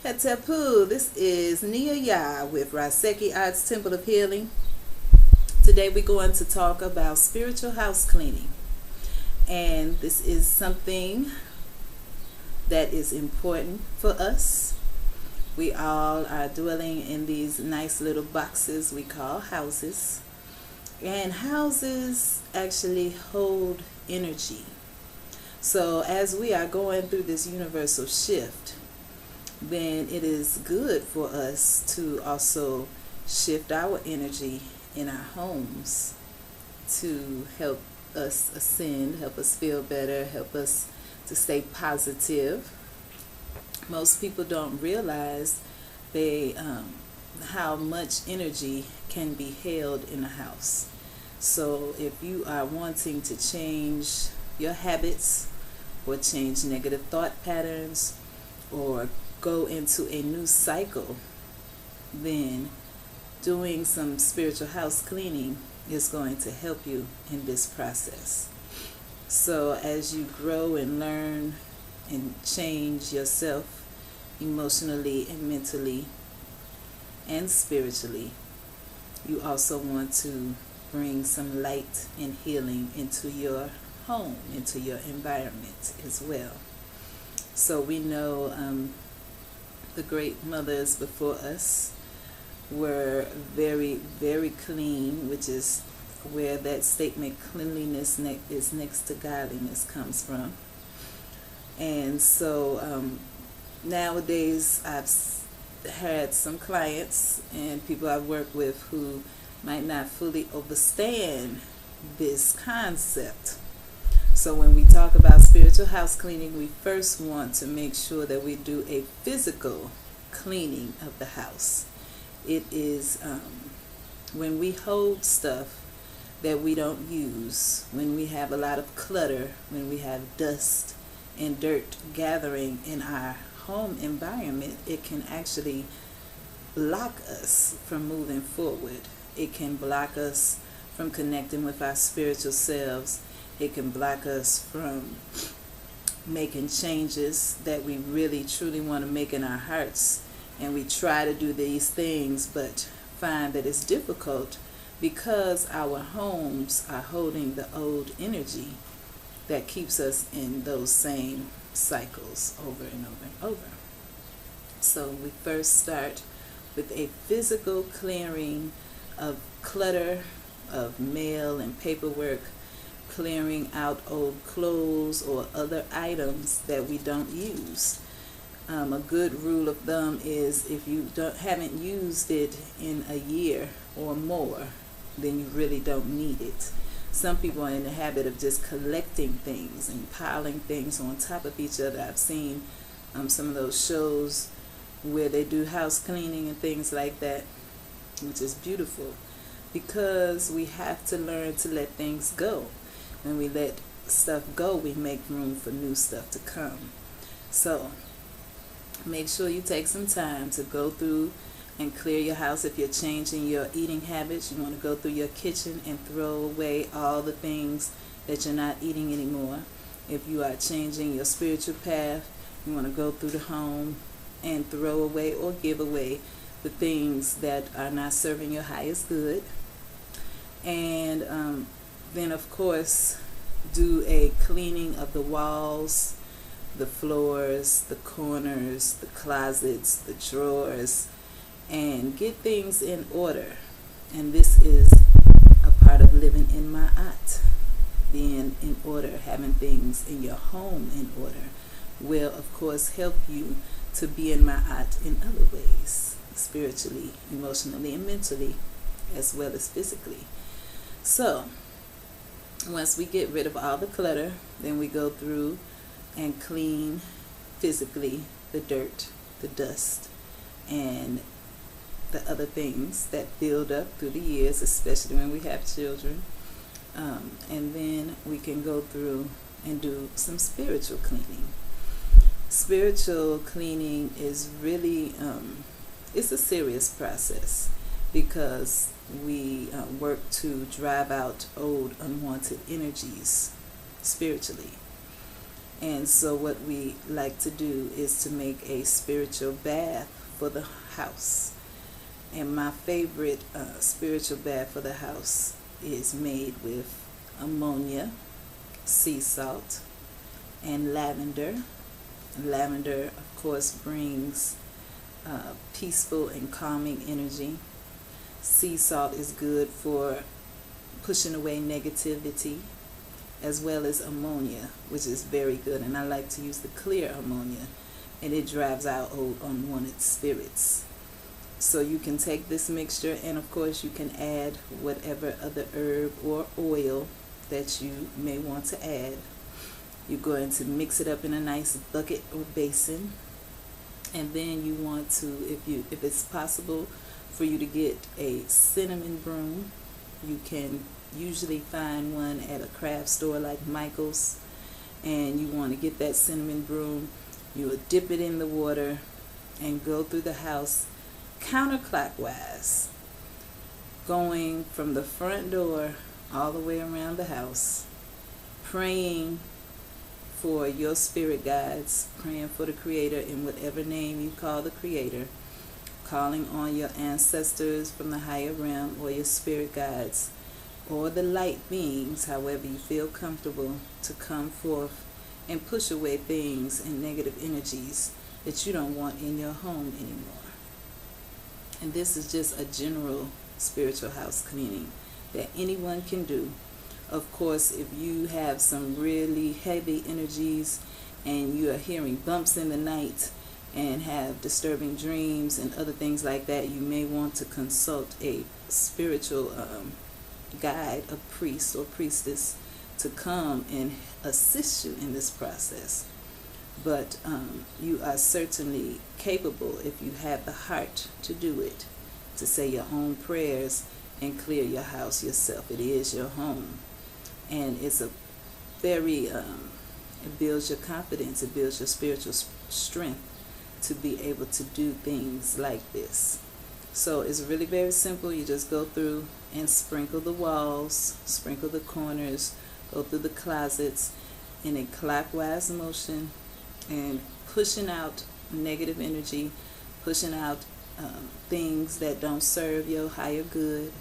Hatapu, this is Nia Ya with Raiseki Arts Temple of Healing. Today we're going to talk about spiritual house cleaning. And this is something that is important for us. We all are dwelling in these nice little boxes we call houses. And houses actually hold energy. So as we are going through this universal shift, then it is good for us to also shift our energy in our homes to help us ascend, help us feel better, help us to stay positive. Most people don't realize how much energy can be held in a house. So if you are wanting to change your habits or change negative thought patterns or go into a new cycle, then doing some spiritual house cleaning is going to help you in this process. So as you grow and learn and change yourself emotionally and mentally and spiritually, you also want to bring some light and healing into your home, into your environment as well. So we know the great mothers before us were very, very clean, which is where that statement cleanliness is next to godliness comes from. And so nowadays I've had some clients and people I've worked with who might not fully understand this concept. So when we talk about spiritual house cleaning, we first want to make sure that we do a physical cleaning of the house. It is when we hold stuff that we don't use, when we have a lot of clutter, when we have dust and dirt gathering in our home environment, it can actually block us from moving forward. It can block us from connecting with our spiritual selves. It can block us from making changes that we really truly want to make in our hearts. And we try to do these things but find that it's difficult because our homes are holding the old energy that keeps us in those same cycles over and over and over. So we first start with a physical clearing of clutter, of mail and paperwork, clearing out old clothes or other items that we don't use. A good rule of thumb is if you haven't used it in a year or more, then you really don't need it. Some people are in the habit of just collecting things and piling things on top of each other. I've seen some of those shows where they do house cleaning and things like that, which is beautiful because we have to learn to let things go. When we let stuff go, we make room for new stuff to come. So make sure you take some time to go through and clear your house. If you're changing your eating habits, you want to go through your kitchen and throw away all the things that you're not eating anymore. If you are changing your spiritual path, you want to go through the home and throw away or give away the things that are not serving your highest good. And then of course do a cleaning of the walls, the floors, the corners, the closets, the drawers, and get things in order. And this is a part of living in Ma'at. Being in order, having things in your home in order will of course help you to be in Ma'at in other ways, spiritually, emotionally, and mentally, as well as physically. So once we get rid of all the clutter, then we go through and clean physically the dirt, the dust, and the other things that build up through the years, especially when we have children. And then we can go through and do some spiritual cleaning. Spiritual cleaning is really, it's a serious process because we work to drive out old unwanted energies spiritually. And so what we like to do is to make a spiritual bath for the house. And my favorite spiritual bath for the house is made with ammonia, sea salt, and lavender. Lavender, of course, brings peaceful and calming energy. Sea salt is good for pushing away negativity, as well as ammonia, which is very good. And I like to use the clear ammonia, and it drives out old unwanted spirits. So you can take this mixture, and of course you can add whatever other herb or oil that you may want to add. You're going to mix it up in a nice bucket or basin, and then you want to, if it's possible for you to get a cinnamon broom, you can usually find one at a craft store like Michael's, and you want to get that cinnamon broom. You will dip it in the water and go through the house counterclockwise, going from the front door all the way around the house, praying for your spirit guides, praying for the Creator in whatever name you call the Creator, calling on your ancestors from the higher realm, or your spirit guides, or the light beings, however you feel comfortable, to come forth and push away things and negative energies that you don't want in your home anymore. And this is just a general spiritual house cleaning that anyone can do. Of course, if you have some really heavy energies and you are hearing bumps in the night and have disturbing dreams and other things like that, you may want to consult a spiritual guide, a priest or priestess, to come and assist you in this process. But you are certainly capable, if you have the heart to do it, to say your own prayers and clear your house yourself. It is your home, and it's a very it builds your confidence, it builds your spiritual strength to be able to do things like this. So it's really very simple. You just go through and sprinkle the walls, sprinkle the corners, go through the closets in a clockwise motion, and pushing out negative energy, pushing out things that don't serve your higher good,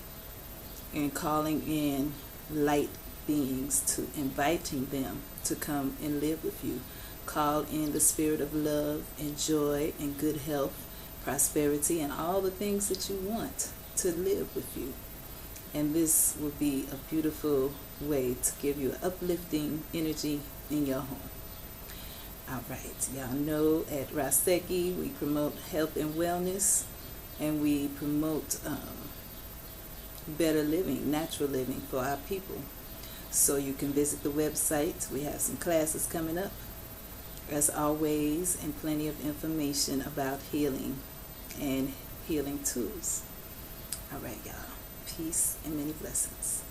and calling in light beings, to inviting them to come and live with you. Call in the spirit of love and joy and good health, prosperity, and all the things that you want to live with you. And this will be a beautiful way to give you uplifting energy in your home. All right, y'all know at Raseki we promote health and wellness, and we promote better living, natural living for our people. So you can visit the website. We have some classes coming up, as always, and plenty of information about healing and healing tools. All right, y'all. Peace and many blessings.